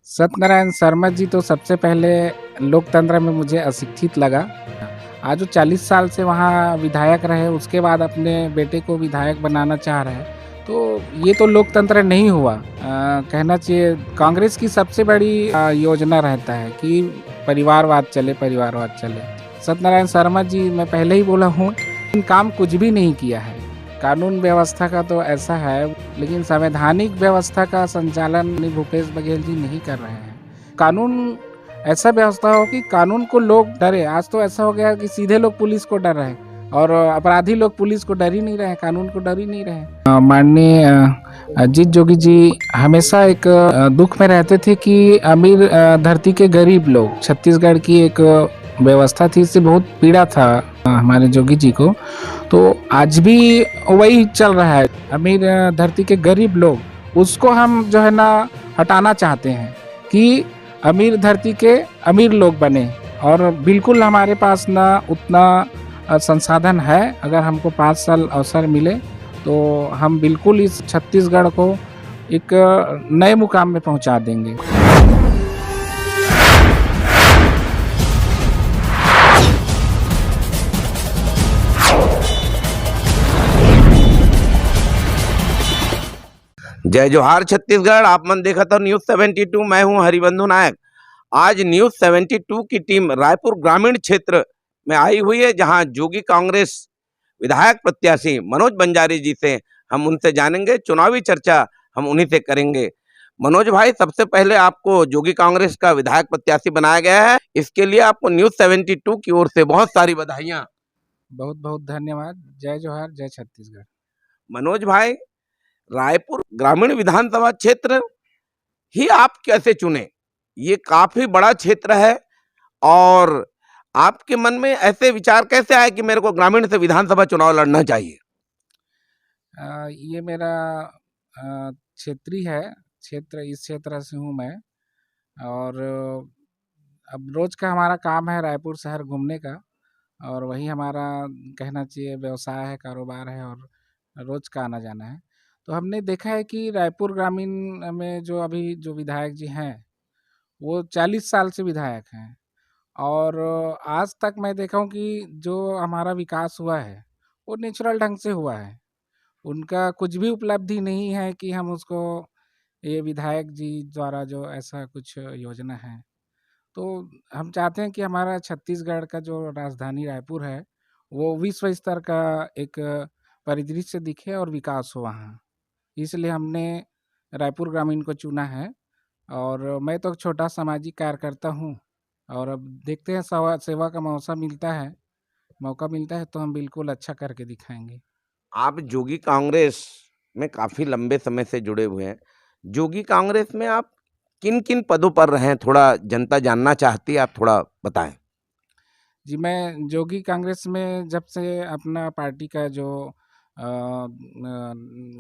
सत्यनारायण शर्मा जी तो सबसे पहले लोकतंत्र में मुझे अशिक्षित लगा। आज वो 40 साल से वहाँ विधायक रहे, उसके बाद अपने बेटे को विधायक बनाना चाह रहे हैं, तो ये तो लोकतंत्र नहीं हुआ। कहना चाहिए कांग्रेस की सबसे बड़ी योजना रहता है कि परिवारवाद चले, परिवारवाद चले। सत्यनारायण शर्मा जी मैं पहले ही बोला हूँ, इन काम कुछ भी नहीं किया है। कानून व्यवस्था का तो ऐसा है, लेकिन संवैधानिक व्यवस्था का संचालन भूपेश बघेल जी नहीं कर रहे हैं। कानून ऐसा व्यवस्था हो कि कानून को लोग डरे। आज तो ऐसा हो गया कि सीधे लोग पुलिस को डर रहे हैं और अपराधी लोग पुलिस को डर ही नहीं रहे, कानून को डर ही नहीं रहे। माननीय अजीत जोगी जी हमेशा एक दुख में रहते थे कि अमीर धरती के गरीब लोग, छत्तीसगढ़ की एक व्यवस्था थी, इससे बहुत पीड़ा था हमारे जोगी जी को। तो आज भी वही चल रहा है, अमीर धरती के गरीब लोग, उसको हम जो है ना हटाना चाहते हैं कि अमीर धरती के अमीर लोग बने। और बिल्कुल हमारे पास ना उतना संसाधन है। अगर हमको 5 साल अवसर मिले तो हम बिल्कुल इस छत्तीसगढ़ को एक नए मुकाम में पहुंचा देंगे। जय जोहार छत्तीसगढ़। आप मन देखा था न्यूज 72। मैं हूं हरिबंधु नायक। आज न्यूज 72 की टीम रायपुर ग्रामीण क्षेत्र में आई हुई है, जहां जोगी कांग्रेस विधायक प्रत्याशी मनोज बंजारी जी से हम उनसे जानेंगे, चुनावी चर्चा हम उन्हीं से करेंगे। मनोज भाई, सबसे पहले आपको जोगी कांग्रेस का विधायक प्रत्याशी बनाया गया है, इसके लिए आपको न्यूज 72 की ओर से बहुत सारी बधाइयां। बहुत बहुत धन्यवाद। जय जोहार, जय छत्तीसगढ़। मनोज भाई, रायपुर ग्रामीण विधानसभा क्षेत्र ही आप कैसे चुने? ये काफी बड़ा क्षेत्र है, और आपके मन में ऐसे विचार कैसे आए कि मेरे को ग्रामीण से विधानसभा चुनाव लड़ना चाहिए? ये मेरा क्षेत्रीय है, क्षेत्र इस क्षेत्र से हूँ मैं। और अब रोज का हमारा काम है रायपुर शहर घूमने का, और वही हमारा कहना चाहिए व्यवसाय है, कारोबार है, और रोज का आना जाना है। तो हमने देखा है कि रायपुर ग्रामीण में जो अभी जो विधायक जी हैं, वो 40 साल से विधायक हैं। और आज तक मैं देखा हूँ कि जो हमारा विकास हुआ है वो नेचुरल ढंग से हुआ है। उनका कुछ भी उपलब्धि नहीं है कि हम उसको, ये विधायक जी द्वारा जो ऐसा कुछ योजना है। तो हम चाहते हैं कि हमारा छत्तीसगढ़ का जो राजधानी रायपुर है, वो विश्व स्तर का एक परिदृश्य दिखे और विकास हो वहाँ। इसलिए हमने रायपुर ग्रामीण को चुना है। और मैं तो छोटा सामाजिक कार्यकर्ता हूँ, और अब देखते हैं सेवा का मौका मिलता है तो हम बिल्कुल अच्छा करके दिखाएंगे। आप जोगी कांग्रेस में काफी लंबे समय से जुड़े हुए हैं। जोगी कांग्रेस में आप किन किन पदों पर रहे हैं, थोड़ा जनता जानना चाहती है, आप थोड़ा बताएं। जी, मैं जोगी कांग्रेस में जब से अपना पार्टी का जो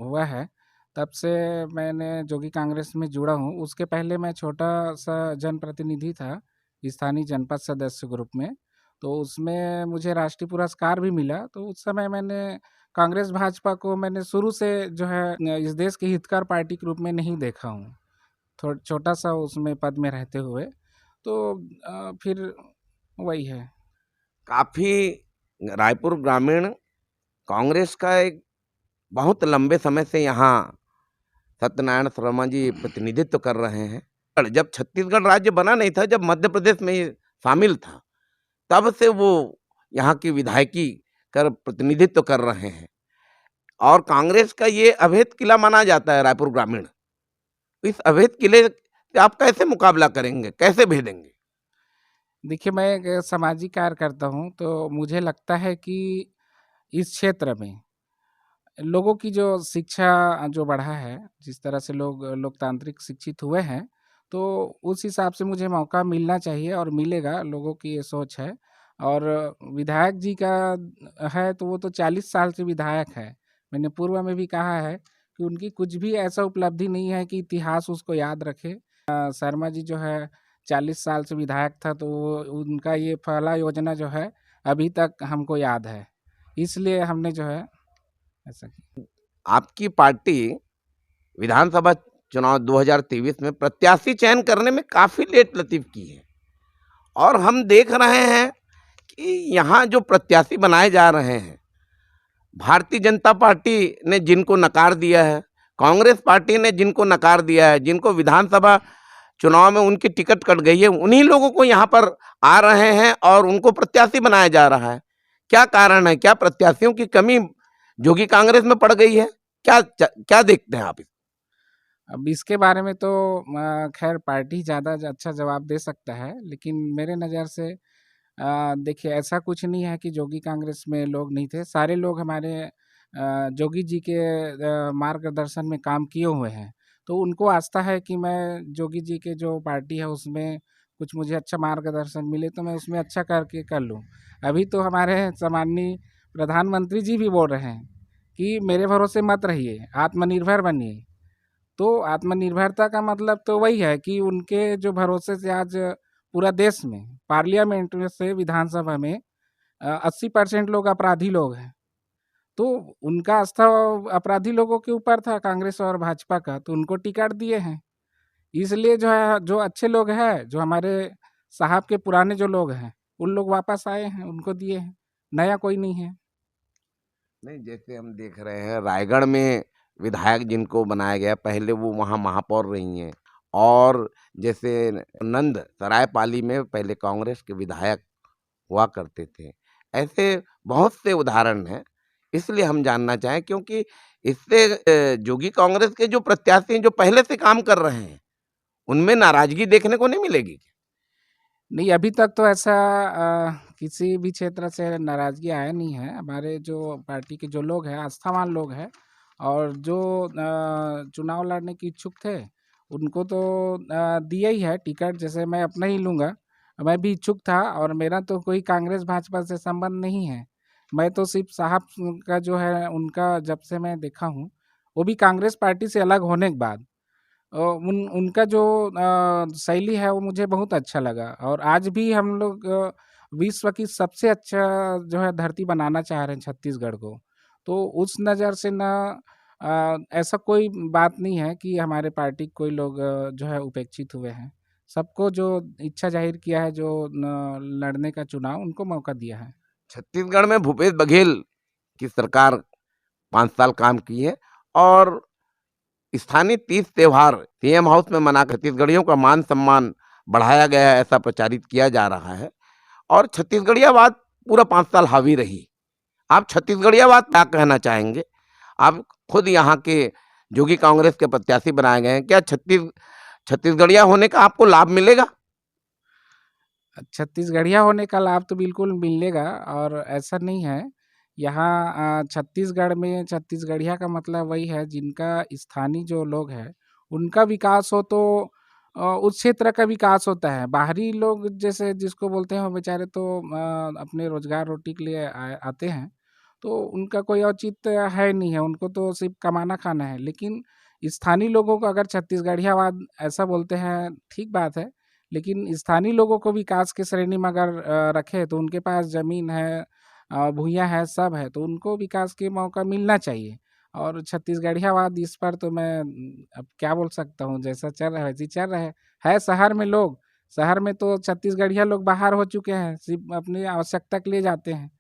हुआ है, तब से मैंने जोगी कांग्रेस में जुड़ा हूँ। उसके पहले मैं छोटा-सा जनप्रतिनिधि था, स्थानीय जनपद सदस्य ग्रुप में। तो उसमें मुझे राष्ट्रीय पुरस्कार भी मिला। तो उस समय मैंने कांग्रेस भाजपा को मैंने शुरू से जो है इस देश के हितकर पार्टी के रूप में नहीं देखा हूँ, छोटा-सा उसमें पद में रहते हुए। तो फिर वही है। काफी रायपुर ग्रामीण कांग्रेस का एक बहुत लंबे समय से यहाँ सत्यनारायण शर्मा जी प्रतिनिधित्व कर रहे हैं। और जब छत्तीसगढ़ राज्य बना नहीं था, जब मध्य प्रदेश में ये शामिल था, तब से वो यहाँ की विधायकी कर प्रतिनिधित्व कर रहे हैं। और कांग्रेस का ये अभेद किला माना जाता है रायपुर ग्रामीण। इस अभेद किले से आप कैसे मुकाबला करेंगे, कैसे भेदेंगे? देखिए, मैं एक सामाजिक कार्यकर्ता हूँ, तो मुझे लगता है कि इस क्षेत्र में लोगों की जो शिक्षा जो बढ़ा है, जिस तरह से लोग लोकतांत्रिक शिक्षित हुए हैं, तो उस हिसाब से मुझे मौका मिलना चाहिए और मिलेगा, लोगों की ये सोच है। और विधायक जी का है तो वो तो 40 साल से विधायक है। मैंने पूर्व में भी कहा है कि उनकी कुछ भी ऐसा उपलब्धि नहीं है कि इतिहास उसको याद रखे। शर्मा जी जो है 40 साल से विधायक था, तो वो उनका ये पहला योजना जो है अभी तक हमको याद है। इसलिए हमने जो है ऐसा किया। आपकी पार्टी विधानसभा चुनाव 2023 में प्रत्याशी चयन करने में काफ़ी लेट लतीफ़ की है और हम देख रहे हैं कि यहाँ जो प्रत्याशी बनाए जा रहे हैं, भारतीय जनता पार्टी ने जिनको नकार दिया है, कांग्रेस पार्टी ने जिनको नकार दिया है, जिनको विधानसभा चुनाव में उनकी टिकट कट गई है, उन्हीं लोगों को यहाँ पर आ रहे हैं और उनको प्रत्याशी बनाया जा रहा है। क्या कारण है? क्या प्रत्याशियों की कमी जोगी कांग्रेस में पड़ गई है? क्या देखते हैं आप? अब इसके बारे में तो खैर पार्टी ज़्यादा अच्छा जवाब दे सकता है, लेकिन मेरे नज़र से देखिए ऐसा कुछ नहीं है कि जोगी कांग्रेस में लोग नहीं थे। सारे लोग हमारे जोगी जी के मार्गदर्शन में काम किए हुए हैं। तो उनको आस्था है कि मैं जोगी जी के जो पार्टी है उसमें कुछ मुझे अच्छा मार्गदर्शन मिले तो मैं उसमें अच्छा करके कर लूँ। अभी तो हमारे सम्माननीय प्रधानमंत्री जी भी बोल रहे हैं कि मेरे भरोसे मत रहिए, आत्मनिर्भर बनिए। तो आत्मनिर्भरता का मतलब तो वही है कि उनके जो भरोसे से आज पूरा देश में पार्लियामेंट में से विधानसभा में 80% लोग अपराधी लोग हैं। तो उनका आस्था अपराधी लोगों के ऊपर था कांग्रेस और भाजपा का, तो उनको टिकट दिए हैं। इसलिए जो है जो अच्छे लोग हैं, जो हमारे साहब के पुराने जो लोग हैं, उन लोग वापस आए हैं, उनको दिए हैं। नया कोई नहीं है। नहीं, जैसे हम देख रहे हैं रायगढ़ में विधायक जिनको बनाया गया, पहले वो वहाँ महापौर रही हैं और जैसे नंद सरायपाली में पहले कांग्रेस के विधायक हुआ करते थे। ऐसे बहुत से उदाहरण हैं, इसलिए हम जानना चाहें क्योंकि इससे जोगी कांग्रेस के जो प्रत्याशी हैं, जो पहले से काम कर रहे हैं, उनमें नाराज़गी देखने को नहीं मिलेगी? नहीं, अभी तक तो ऐसा किसी भी क्षेत्र से नाराज़गी आया नहीं है। हमारे जो पार्टी के जो लोग हैं, आस्थावान लोग हैं और जो चुनाव लड़ने के इच्छुक थे, उनको तो दिया ही है टिकट। जैसे मैं अपना ही लूँगा, मैं भी इच्छुक था और मेरा तो कोई कांग्रेस भाजपा से संबंध नहीं है। मैं तो सिर्फ़ साहब का जो है, उनका जब से मैं देखा हूँ, वो भी कांग्रेस पार्टी से अलग होने के बाद उनका जो शैली है वो मुझे बहुत अच्छा लगा और आज भी हम लोग विश्व की सबसे अच्छा जो है धरती बनाना चाह रहे हैं छत्तीसगढ़ को। तो उस नज़र से ना ऐसा कोई बात नहीं है कि हमारे पार्टी के कोई लोग जो है उपेक्षित हुए हैं। सबको जो इच्छा ज़ाहिर किया है, जो लड़ने का चुनाव, उनको मौका दिया है। छत्तीसगढ़ में भूपेश बघेल की सरकार 5 साल काम की है और स्थानीय तीज त्योहार सीएम हाउस में मना छत्तीसगढ़ियों का मान सम्मान बढ़ाया गया है, ऐसा प्रचारित किया जा रहा है और छत्तीसगढ़ियावाद पूरा 5 साल हावी रही। आप छत्तीसगढ़ियावाद क्या कहना चाहेंगे? आप खुद यहाँ के जोगी कांग्रेस के प्रत्याशी बनाए गए हैं, क्या छत्तीसगढ़िया होने का आपको लाभ मिलेगा? छत्तीसगढ़िया होने का लाभ तो बिल्कुल मिलेगा और ऐसा नहीं है। यहाँ छत्तीसगढ़ में छत्तीसगढ़िया का मतलब वही है जिनका स्थानीय जो लोग हैं, उनका विकास हो तो उस क्षेत्र का विकास होता है। बाहरी लोग जैसे जिसको बोलते हैं वो बेचारे तो अपने रोज़गार रोटी के लिए आते हैं, तो उनका कोई औचित्य है नहीं है, उनको तो सिर्फ़ कमाना खाना है। लेकिन स्थानीय लोगों को अगर छत्तीसगढ़ियावाद ऐसा बोलते हैं, ठीक बात है। लेकिन स्थानीय लोगों को विकास की श्रेणी में अगर रखें तो उनके पास ज़मीन है, भूइयाँ है, सब है, तो उनको विकास के मौका मिलना चाहिए। और छत्तीसगढ़ियावाद इस पर तो मैं अब क्या बोल सकता हूँ, जैसा चल रहा है वैसे ही चल रहा है। शहर में लोग, शहर में तो छत्तीसगढ़िया लोग बाहर हो चुके हैं, सिर्फ़ अपनी आवश्यकता के लिए जाते हैं,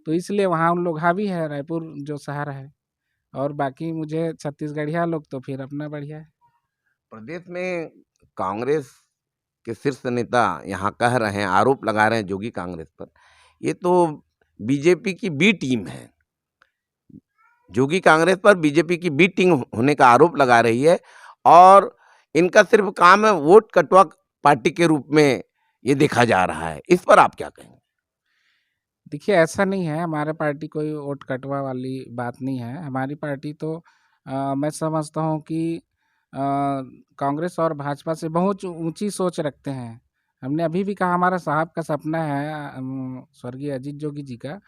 तो इसलिए वहाँ उन लोग हावी है, रायपुर जो शहर है। और बाकी मुझे छत्तीसगढ़िया लोग तो फिर अपना बढ़िया है। प्रदेश में कांग्रेस के शीर्ष नेता यहाँ कह रहे हैं, आरोप लगा रहे हैं जोगी कांग्रेस पर, ये तो बीजेपी की बी टीम है। जोगी कांग्रेस पर बीजेपी की बी टीम होने का आरोप लगा रही है और इनका सिर्फ काम है वोट कटवा पार्टी के रूप में ये देखा जा रहा है। इस पर आप क्या कहेंगे? देखिए ऐसा नहीं है, हमारा पार्टी कोई वोट कटवा वाली बात नहीं है। हमारी पार्टी तो मैं समझता हूँ कि कांग्रेस और भाजपा से बहुत ऊँची सोच रखते हैं। हमने अभी भी कहा हमारा साहब का सपना है स्वर्गीय अजीत जोगी जी का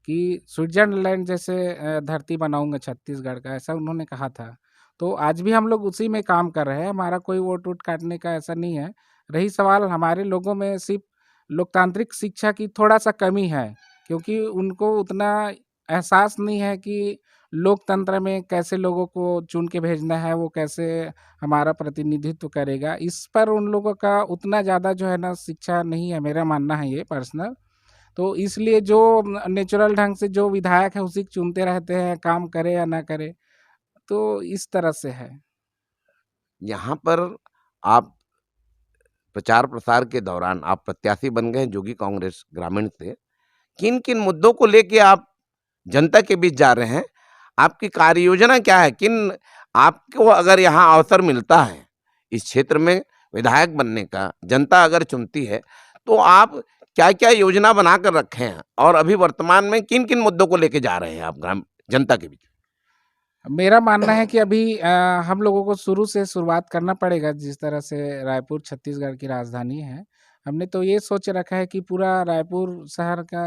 कि स्विट्ज़रलैंड जैसे धरती बनाऊँगा छत्तीसगढ़ का, ऐसा उन्होंने कहा था। तो आज भी हम लोग उसी में काम कर रहे हैं, हमारा कोई वोट-वोट काटने का ऐसा नहीं है। रही सवाल हमारे लोगों में सिर्फ़ लोकतांत्रिक शिक्षा की थोड़ा-सा कमी है। क्योंकि उनको उतना एहसास नहीं है कि लोकतंत्र में कैसे लोगों को चुन के भेजना है, वो कैसे हमारा प्रतिनिधित्व करेगा, इस पर उन लोगों का उतना ज़्यादा जो है ना शिक्षा नहीं है, मेरा मानना है ये पर्सनल। तो इसलिए जो नेचुरल ढंग से जो विधायक है उसी को चुनते रहते हैं, काम करे या ना करे, तो इस तरह से है। यहाँ पर आप प्रचार प्रसार के दौरान आप प्रत्याशी बन गए हैं जोगी कांग्रेस ग्रामीण से। किन-किन मुद्दों को लेके आप जनता के बीच जा रहे हैं? आपकी कार्य योजना क्या है? आपको अगर यहाँ अवसर मिलता है, इस क्षेत्र में विधायक बनने का, जनता अगर चुनती है, तो आप क्या-क्या योजना बनाकर रखे हैं? और अभी वर्तमान में किन-किन मुद्दों को लेके जा रहे हैं आप जनता के बीच? मेरा मानना है कि अभी हम लोगों को शुरू से शुरुआत करना पड़ेगा, जिस तरह से रायपुर छत्तीसगढ़ की राजधानी है। हमने तो ये सोच रखा है कि पूरा रायपुर शहर का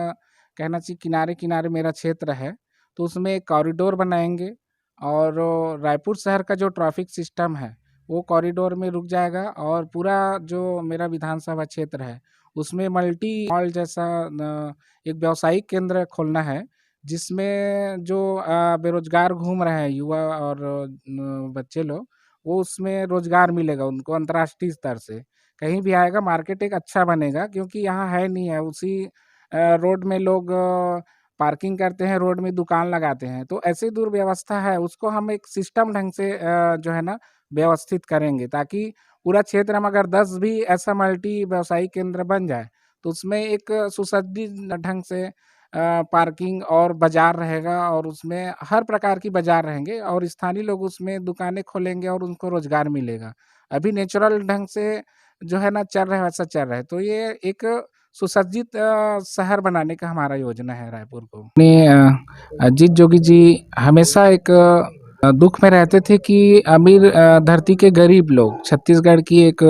कहना चाहिए किनारे-किनारे मेरा क्षेत्र है, तो उसमें एक कॉरिडोर बनाएँगे और रायपुर शहर का जो ट्रैफ़िक सिस्टम है, वो कॉरिडोर में रुक जाएगा और पूरा जो मेरा विधानसभा क्षेत्र है, उसमें मल्टी मॉल जैसा एक व्यावसायिक केंद्र खोलना है, जिसमें जो बेरोज़गार घूम रहे हैं युवा और बच्चे लोग, वो उसमें रोज़गार मिलेगा उनको अंतर्राष्ट्रीय स्तर से। कहीं भी आएगा मार्केट एक अच्छा बनेगा क्योंकि यहाँ है नहीं है, उसी रोड में लोग पार्किंग करते हैं, रोड में दुकान लगाते हैं। तो ऐसी दुर्व्यवस्था है, उसको हम एक सिस्टम ढंग से जो है ना व्यवस्थित करेंगे ताकि पूरा क्षेत्र में अगर 10 भी ऐसा मल्टी व्यावसायिक केंद्र बन जाए, तो उसमें एक सुसज्जित ढंग से पार्किंग और बाज़ार रहेगा और उसमें हर प्रकार की बाज़ार रहेंगे और स्थानीय लोग उसमें दुकानें खोलेंगे और उनको रोज़गार मिलेगा। अभी नेचुरल ढंग से जो है ना चल रहा है वैसा चल रहा है। तो ये एक सुसज्जित शहर बनाने का हमारा योजना है रायपुर को। अजीत जोगी जी हमेशा एक दुःख में रहते थे कि अमीर धरती के गरीब लोग छत्तीसगढ़ की एक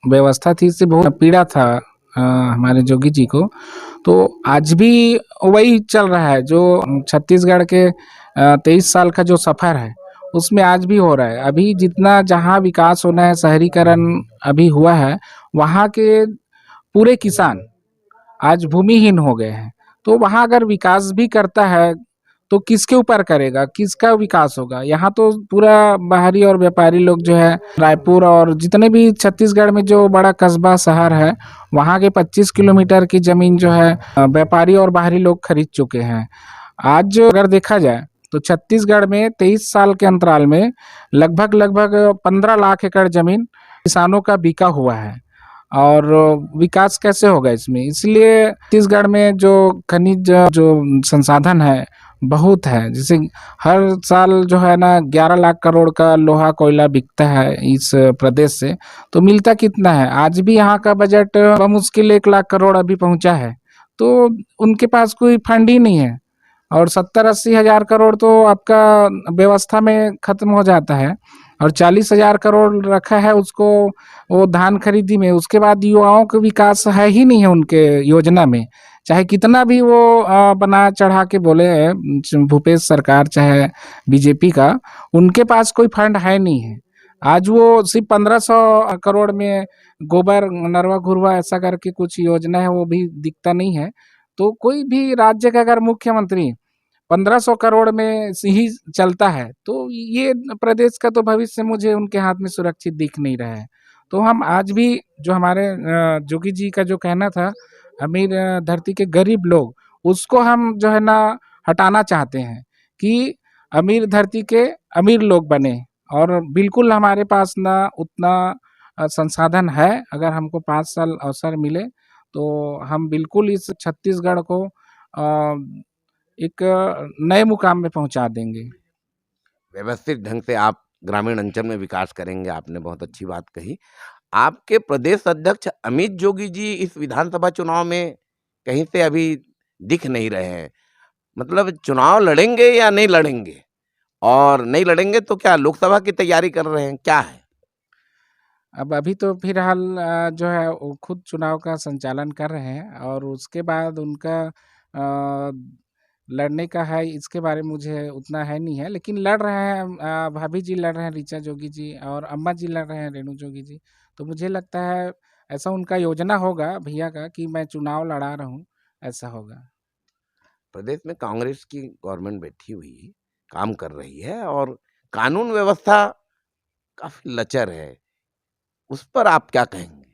व्यवस्था थी, इससे बहुत पीड़ा था हमारे जोगी जी को। तो आज भी वही चल रहा है जो छत्तीसगढ़ के 23 साल का जो सफ़र है, उसमें आज भी हो रहा है। अभी जितना जहाँ विकास होना है, शहरीकरण अभी हुआ है, वहाँ के पूरे किसान आज भूमिहीन हो गए हैं। तो वहाँ अगर विकास भी करता है, तो किसके ऊपर करेगा? किसका विकास होगा? यहाँ तो पूरा बाहरी और व्यापारी लोग जो है रायपुर और जितने भी छत्तीसगढ़ में जो बड़ा कस्बा शहर है, वहाँ के 25 किलोमीटर की ज़मीन जो है व्यापारी और बाहरी लोग खरीद चुके हैं। आज अगर देखा जाए, तो छत्तीसगढ़ में 23 साल के अंतराल में लगभग 15 लाख एकड़ ज़मीन किसानों का बिका हुआ है। और विकास कैसे होगा इसमें? इसलिए छत्तीसगढ़ में जो खनिज जो संसाधन है, बहुत है। जैसे हर साल जो है ना 11 लाख करोड़ का लोहा कोयला बिकता है इस प्रदेश से, तो मिलता कितना है? आज भी यहाँ का बजट बमुश्किल 1 लाख करोड़ अभी पहुँचा है। तो उनके पास कोई फंड ही नहीं है और 70-80 हज़ार करोड़ तो आपका व्यवस्था में खत्म हो जाता है और 40,000 करोड़ रखा है उसको वो धान खरीदी में। उसके बाद युवाओं का विकास है ही नहीं है उनके योजना में। चाहे कितना भी वो बना चढ़ा के बोले भूपेश सरकार चाहे बीजेपी का, उनके पास कोई फंड है नहीं है। आज वो सिर्फ 1500 करोड़ में गोबर, नरवा घुरवा ऐसा करके कुछ योजना है, वो भी दिखता नहीं है। तो कोई भी राज्य का अगर मुख्यमंत्री 1500 करोड़ में से ही चलता है, तो ये प्रदेश का तो भविष्य मुझे उनके हाथ में सुरक्षित दिख नहीं रहा है। तो हम आज भी जो हमारे जोगी जी का जो कहना था, अमीर धरती के गरीब लोग, उसको हम जो है ना हटाना चाहते हैं कि अमीर धरती के अमीर लोग बने और बिल्कुल हमारे पास ना उतना संसाधन है। अगर हमको 5 साल अवसर मिले, तो हम बिल्कुल इस छत्तीसगढ़ को एक नए मुकाम में पहुँचा देंगे। व्यवस्थित ढंग से आप ग्रामीण अंचल में विकास करेंगे, आपने बहुत अच्छी बात कही। आपके प्रदेश अध्यक्ष अमित जोगी जी इस विधानसभा चुनाव में कहीं से अभी दिख नहीं रहे हैं। मतलब चुनाव लड़ेंगे या नहीं लड़ेंगे? और नहीं लड़ेंगे तो क्या लोकसभा की तैयारी कर रहे हैं, क्या है? अब अभी तो फिलहाल जो है वो खुद चुनाव का संचालन कर रहे हैं और उसके बाद उनका लड़ने का है इसके बारे में मुझे उतना है नहीं है, लेकिन लड़ रहे हैं भाभी जी लड़ रहे हैं ऋचा जोगी जी और अम्मा जी लड़ रहे हैं रेणु जोगी जी। तो मुझे लगता है ऐसा उनका योजना होगा भैया का कि मैं चुनाव लड़ा रहा हूँ, ऐसा होगा। प्रदेश में कांग्रेस की गवर्नमेंट बैठी हुई है। काम कर रही है और कानून व्यवस्था काफ़ी लचर है। उस पर आप क्या कहेंगे?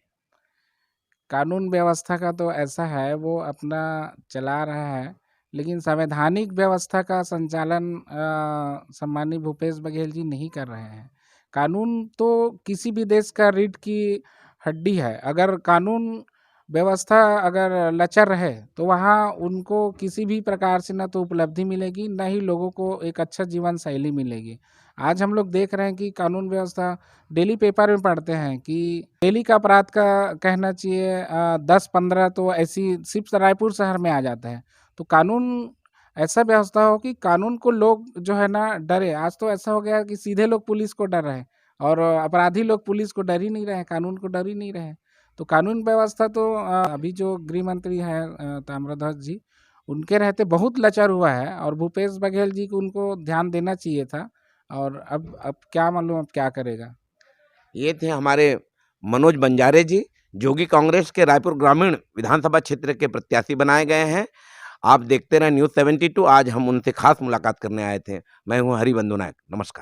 कानून व्यवस्था का तो ऐसा है वो अपना चला रहा है, लेकिन संवैधानिक व्यवस्था का संचालन सम्माननीय भूपेश बघेल जी नहीं कर रहे हैं। कानून तो किसी भी देश का रीढ़ की हड्डी है। अगर कानून व्यवस्था अगर लचर रहे तो वहाँ उनको किसी भी प्रकार से ना तो उपलब्धि मिलेगी, ना ही लोगों को एक अच्छा जीवन शैली मिलेगी। आज हम लोग देख रहे हैं कि कानून व्यवस्था डेली पेपर में पढ़ते हैं कि डेली का अपराध का कहना चाहिए 10-15 तो ऐसी सिर्फ रायपुर शहर में आ जाता है। तो कानून ऐसा व्यवस्था हो कि कानून को लोग जो है ना डरे। आज तो ऐसा हो गया है कि सीधे लोग पुलिस को डर रहे हैं और अपराधी लोग पुलिस को डर ही नहीं रहे हैं, कानून को डर ही नहीं रहे हैं। तो कानून व्यवस्था तो अभी जो गृह मंत्री हैं ताम्रध्वज जी, उनके रहते बहुत लचर हुआ है और भूपेश बघेल जी को उनको ध्यान देना चाहिए था। और अब क्या मालूम अब क्या करेगा। ये थे हमारे मनोज बंजारे जी, जो कि कांग्रेस के रायपुर ग्रामीण विधानसभा क्षेत्र के प्रत्याशी बनाए गए हैं। आप देखते रहें न्यूज़ 72। आज हम उनसे खास मुलाकात करने आए थे। मैं हूँ हरिबंधु नायक। नमस्कार।